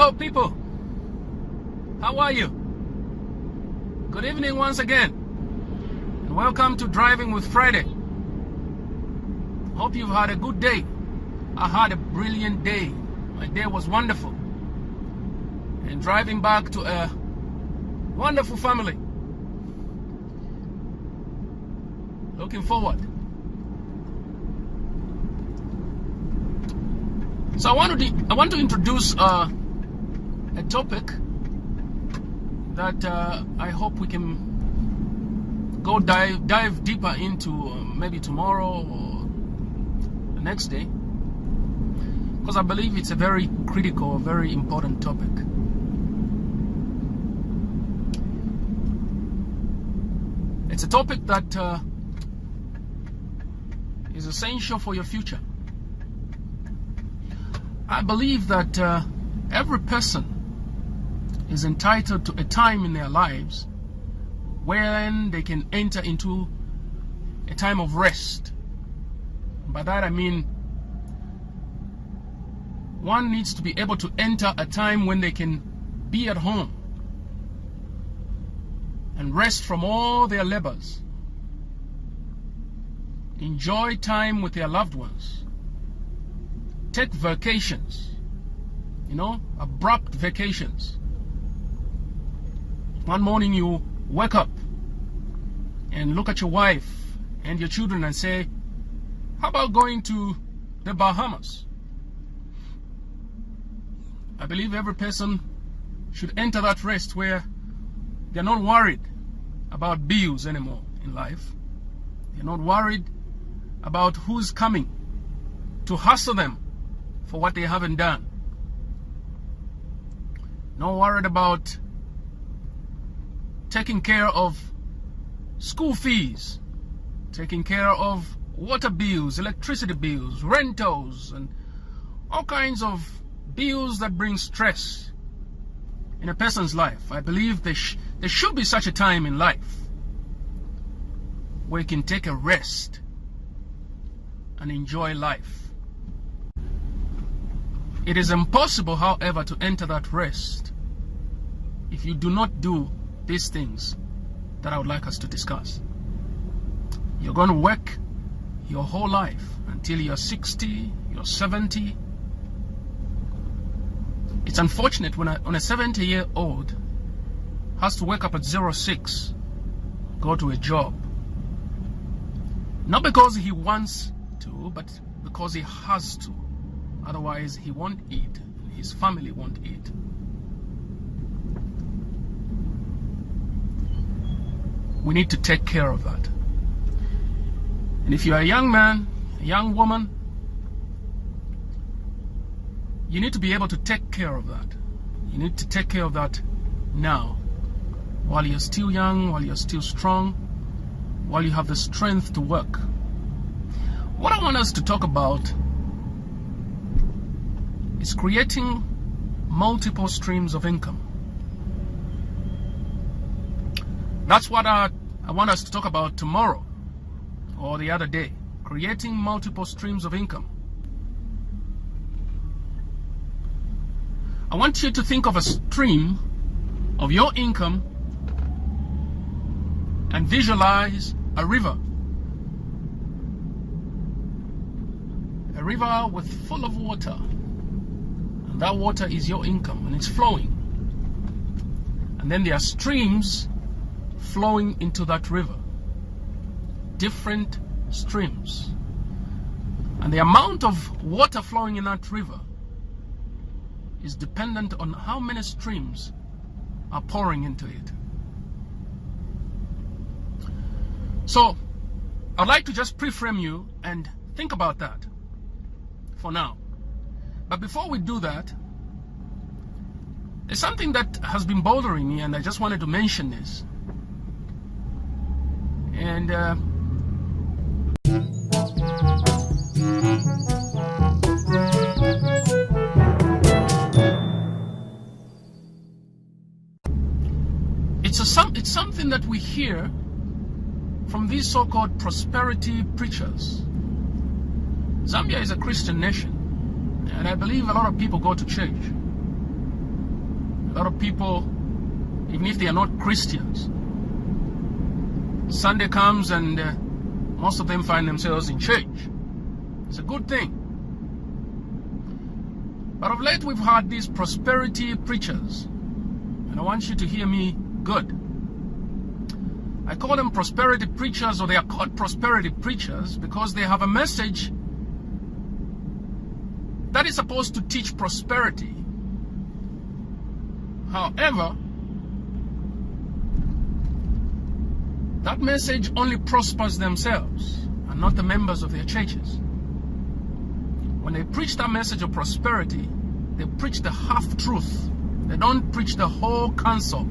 Hello people, how are you? Good evening once again, and welcome to Driving with Friday. Hope you've had a good day. I had a brilliant day. My day was wonderful, and driving back to a wonderful family. Looking forward. So I want to introduce a topic that I hope we can go dive deeper into maybe tomorrow or the next day, because I believe it's a very critical, very important topic. It's a topic that is essential for your future. I believe that every person is entitled to a time in their lives when they can enter into a time of rest. By that I mean one needs to be able to enter a time when they can be at home and rest from all their labors, enjoy time with their loved ones, take vacations, abrupt vacations. One morning you wake up and look at your wife and your children and say, how about going to the Bahamas? I believe every person should enter that rest where they're not worried about bills anymore in life. They're not worried about who's coming to hustle them for what they haven't done. Not worried about taking care of school fees, taking care of water bills, electricity bills, rentals, and all kinds of bills that bring stress in a person's life. I believe there should be such a time in life where you can take a rest and enjoy life. It is impossible, however, to enter that rest if you do not do these things that I would like us to discuss. You're going to work your whole life until you're 60, you're 70. It's unfortunate when a 70-year-old has to wake up at 06, go to a job. Not because he wants to, but because he has to. Otherwise, he won't eat. His family won't eat. We need to take care of that. And if you're a young man, a young woman, you need to be able to take care of that. You need to take care of that now, while you're still young, while you're still strong, while you have the strength to work. What I want us to talk about is creating multiple streams of income. That's what I want us to talk about tomorrow or the other day. Creating multiple streams of income. I want you to think of a stream of your income and visualize a river. A river full of water. And that water is your income, and it's flowing. And then there are streams flowing into that river. Different streams. And the amount of water flowing in that river is dependent on how many streams are pouring into it. So, I'd like to just pre-frame you and think about that for now. But before we do that, there's something that has been bothering me, and I just wanted to mention this. And it's something that we hear from these so-called prosperity preachers. Zambia is a Christian nation, and I believe a lot of people go to church. lot of people, even if they are not Christians, Sunday comes and most of them find themselves in church. It's a good thing. But of late we've had these prosperity preachers, and I want you to hear me good. I call them prosperity preachers, or they are called prosperity preachers because they have a message that is supposed to teach prosperity. However, that message only prospers themselves and not the members of their churches. When they preach that message of prosperity, they preach the half-truth. They don't preach the whole counsel.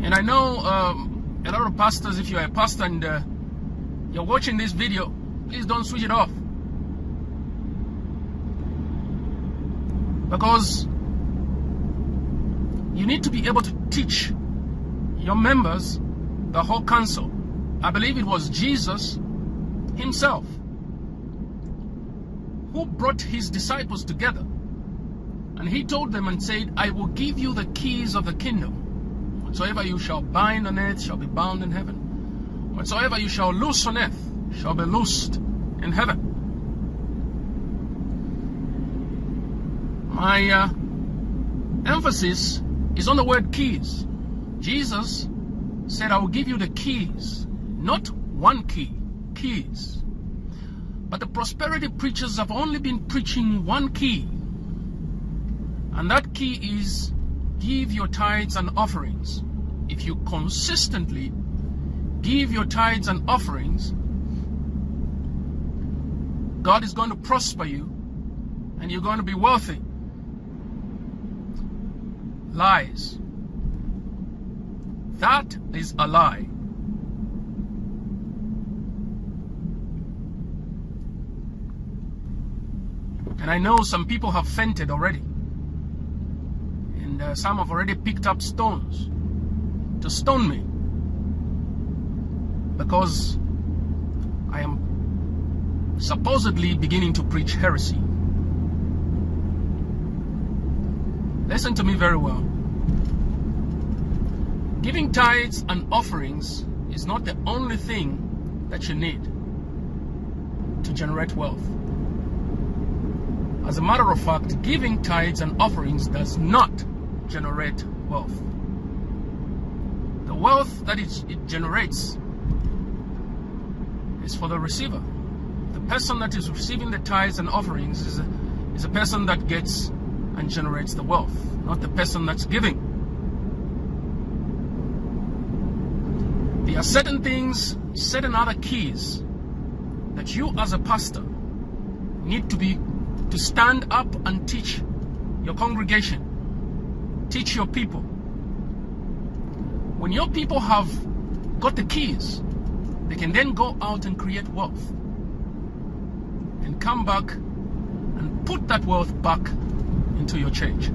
And I know a lot of pastors, if you're a pastor and you're watching this video, please don't switch it off. Because you need to be able to teach your members the whole counsel. I believe it was Jesus himself who brought his disciples together. And he told them and said, I will give you the keys of the kingdom. Whatsoever you shall bind on earth shall be bound in heaven. Whatsoever you shall loose on earth shall be loosed in heaven. My emphasis is on the word keys. Jesus said, I will give you the keys. Not one key, keys. But the prosperity preachers have only been preaching one key. And that key is give your tithes and offerings. If you consistently give your tithes and offerings, God is going to prosper you and you're going to be wealthy. Lies. That is a lie. And I know some people have fainted already. And some have already picked up stones to stone me. Because I am supposedly beginning to preach heresy. Listen to me very well. Giving tithes and offerings is not the only thing that you need to generate wealth. As a matter of fact, giving tithes and offerings does not generate wealth. The wealth that it generates is for the receiver. The person that is receiving the tithes and offerings is a person that gets and generates the wealth, not the person that's giving. There are certain things, certain other keys that you as a pastor need to stand up and teach your congregation, teach your people. When your people have got the keys, they can then go out and create wealth and come back and put that wealth back into your church.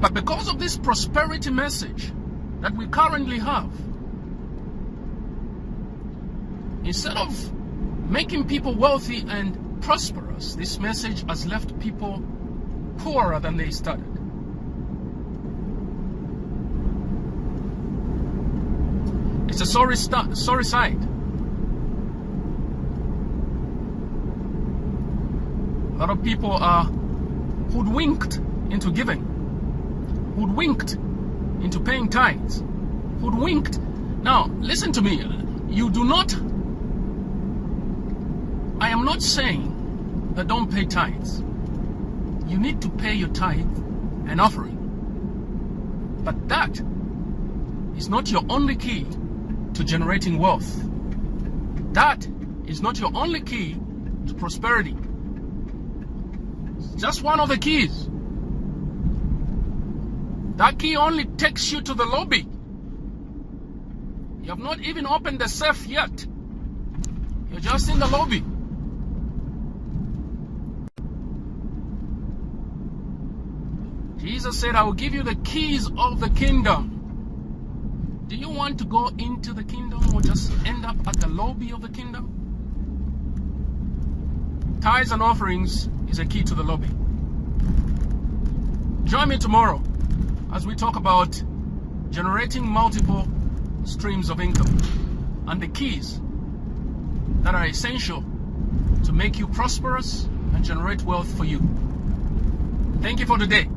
But because of this prosperity message that we currently have, instead of making people wealthy and prosperous, this message has left people poorer than they started. It's a sorry sight. A lot of people are hoodwinked into giving, hoodwinked into paying tithes, hoodwinked. Now, listen to me. You do not, I am not saying that don't pay tithes. You need to pay your tithe and offering. But that is not your only key to generating wealth. That is not your only key to prosperity. It's just one of the keys. That key only takes you to the lobby. You have not even opened the safe yet. You're just in the lobby. Jesus said, I will give you the keys of the kingdom. Do you want to go into the kingdom or just end up at the lobby of the kingdom? Tithes and offerings is a key to the lobby. Join me tomorrow as we talk about generating multiple streams of income and the keys that are essential to make you prosperous and generate wealth for you. Thank you for today.